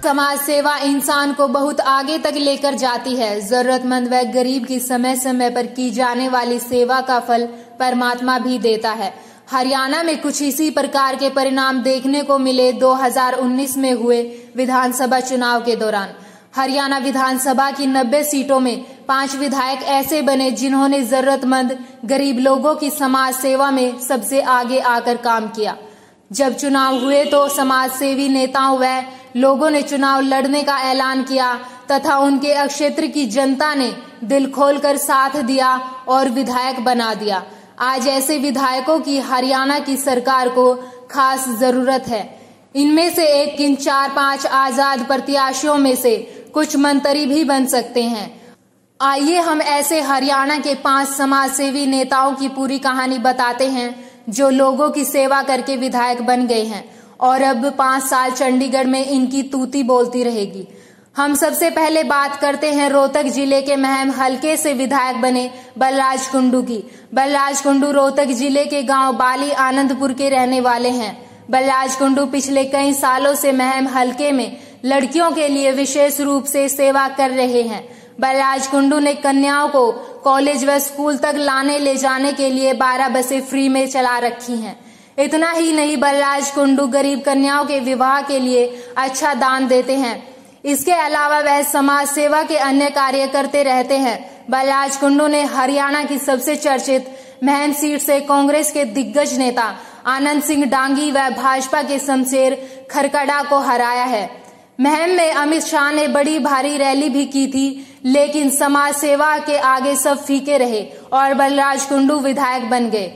समाज सेवा इंसान को बहुत आगे तक लेकर जाती है। जरूरतमंद व गरीब की समय समय पर की जाने वाली सेवा का फल परमात्मा भी देता है। हरियाणा में कुछ इसी प्रकार के परिणाम देखने को मिले 2019 में हुए विधानसभा चुनाव के दौरान। हरियाणा विधानसभा की 90 सीटों में 5 विधायक ऐसे बने जिन्होंने जरूरतमंद गरीब लोगों की समाज सेवा में सबसे आगे आकर काम किया। जब चुनाव हुए तो समाज सेवी नेताओं व लोगों ने चुनाव लड़ने का ऐलान किया तथा उनके क्षेत्र की जनता ने दिल खोलकर साथ दिया और विधायक बना दिया। आज ऐसे विधायकों की हरियाणा की सरकार को खास जरूरत है। इनमें से एक इन 4-5 आजाद प्रत्याशियों में से कुछ मंत्री भी बन सकते हैं। आइए हम ऐसे हरियाणा के 5 समाज सेवी नेताओं की पूरी कहानी बताते हैं जो लोगों की सेवा करके विधायक बन गए हैं और अब 5 साल चंडीगढ़ में इनकी तूती बोलती रहेगी। हम सबसे पहले बात करते हैं रोहतक जिले के महम हलके से विधायक बने बलराज कुंडू की। बलराज कुंडू रोहतक जिले के गांव बाली आनंदपुर के रहने वाले हैं। बलराज कुंडू पिछले कई सालों से महम हलके में लड़कियों के लिए विशेष रूप से सेवा कर रहे हैं। बलराज कुंडू ने कन्याओं को कॉलेज व स्कूल तक लाने ले जाने के लिए 12 बसें फ्री में चला रखी हैं। इतना ही नहीं, बलराज कुंडू गरीब कन्याओं के विवाह के लिए अच्छा दान देते हैं। इसके अलावा वह समाज सेवा के अन्य कार्य करते रहते हैं। बलराज कुंडू ने हरियाणा की सबसे चर्चित महम सीट से कांग्रेस के दिग्गज नेता आनंद सिंह डांगी व भाजपा के शमशेर खरकड़ा को हराया है। महम में अमित शाह ने बड़ी भारी रैली भी की थी, लेकिन समाज सेवा के आगे सब फीके रहे और बलराज कुंडू विधायक बन गए।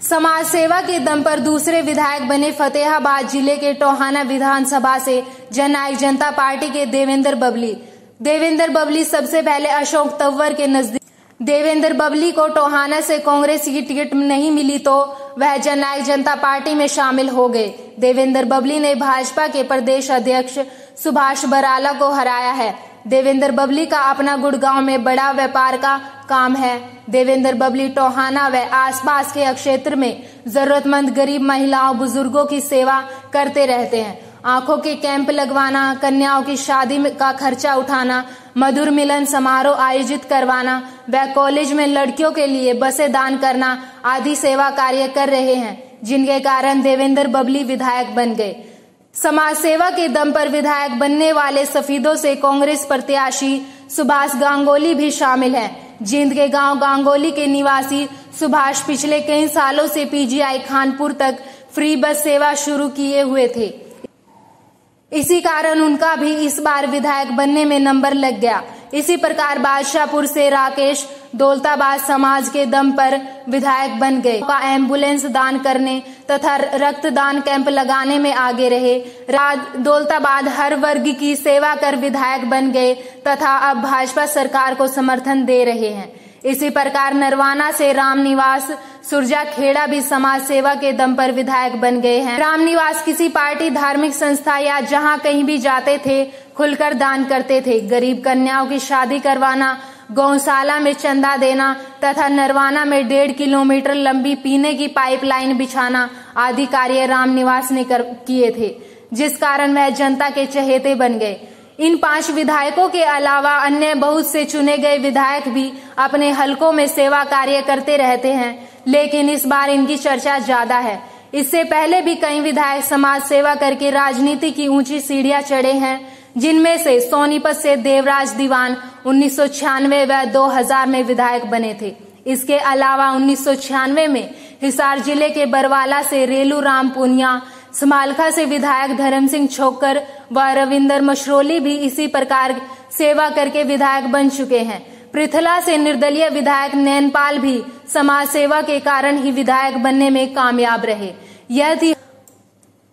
समाज सेवा के दम पर दूसरे विधायक बने फतेहाबाद जिले के टोहाना विधानसभा से जननायक जनता पार्टी के देवेंद्र बबली। देवेंद्र बबली सबसे पहले अशोक तंवर के नजदीक। देवेंद्र बबली को टोहाना से कांग्रेस की टिकट नहीं मिली तो वह जननायक जनता पार्टी में शामिल हो गए। देवेंद्र बबली ने भाजपा के प्रदेश अध्यक्ष सुभाष बराला को हराया है। देवेंद्र बबली का अपना गुड़गांव में बड़ा व्यापार का काम है। देवेंद्र बबली टोहाना व आसपास के क्षेत्र में जरूरतमंद गरीब महिलाओं बुजुर्गों की सेवा करते रहते हैं। आंखों के कैंप लगवाना, कन्याओं की शादी का खर्चा उठाना, मधुर मिलन समारोह आयोजित करवाना व कॉलेज में लड़कियों के लिए बसें दान करना आदि सेवा कार्य कर रहे हैं, जिनके कारण देवेंद्र बबली विधायक बन गए। समाज सेवा के दम पर विधायक बनने वाले सफीदों से कांग्रेस प्रत्याशी सुभाष गांगुली भी शामिल हैं। जींद के गांव गांगुली के निवासी सुभाष पिछले कई सालों से पीजीआई खानपुर तक फ्री बस सेवा शुरू किए हुए थे। इसी कारण उनका भी इस बार विधायक बनने में नंबर लग गया। इसी प्रकार बादशाहपुर से राकेश दौलताबाद समाज के दम पर विधायक बन गए। का एम्बुलेंस दान करने तथा रक्तदान कैंप लगाने में आगे रहे। दौलताबाद हर वर्ग की सेवा कर विधायक बन गए तथा अब भाजपा सरकार को समर्थन दे रहे हैं। इसी प्रकार नरवाना से रामनिवास सुरजाखेड़ा भी समाज सेवा के दम पर विधायक बन गए हैं। रामनिवास किसी पार्टी, धार्मिक संस्था या जहां कहीं भी जाते थे खुलकर दान करते थे। गरीब कन्याओं की शादी करवाना, गौशाला में चंदा देना तथा नरवाना में 1.5 किलोमीटर लंबी पीने की पाइपलाइन बिछाना आदि कार्य रामनिवास ने किए थे, जिस कारण वह जनता के चहेते बन गए। इन 5 विधायकों के अलावा अन्य बहुत से चुने गए विधायक भी अपने हलकों में सेवा कार्य करते रहते हैं, लेकिन इस बार इनकी चर्चा ज्यादा है। इससे पहले भी कई विधायक समाज सेवा करके राजनीति की ऊंची सीढ़ियां चढ़े हैं, जिनमें से सोनीपत से देवराज दीवान 1996 व 2000 में विधायक बने थे। इसके अलावा 1996 में हिसार जिले के बरवाला से रेलू राम पुनिया, समालखा से विधायक धर्म सिंह छोकर व रविंदर मशरोली भी इसी प्रकार सेवा करके विधायक बन चुके हैं। पृथला से निर्दलीय विधायक नैनपाल भी समाज सेवा के कारण ही विधायक बनने में कामयाब रहे।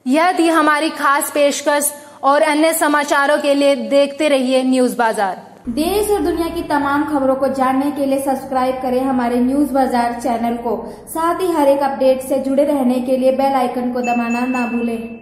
यह थी हमारी खास पेशकश और अन्य समाचारों के लिए देखते रहिए न्यूज बाजार। देश और दुनिया की तमाम खबरों को जानने के लिए सब्सक्राइब करें हमारे न्यूज बाजार चैनल को। साथ ही हर एक अपडेट से जुड़े रहने के लिए बेल आइकन को दबाना ना भूलें।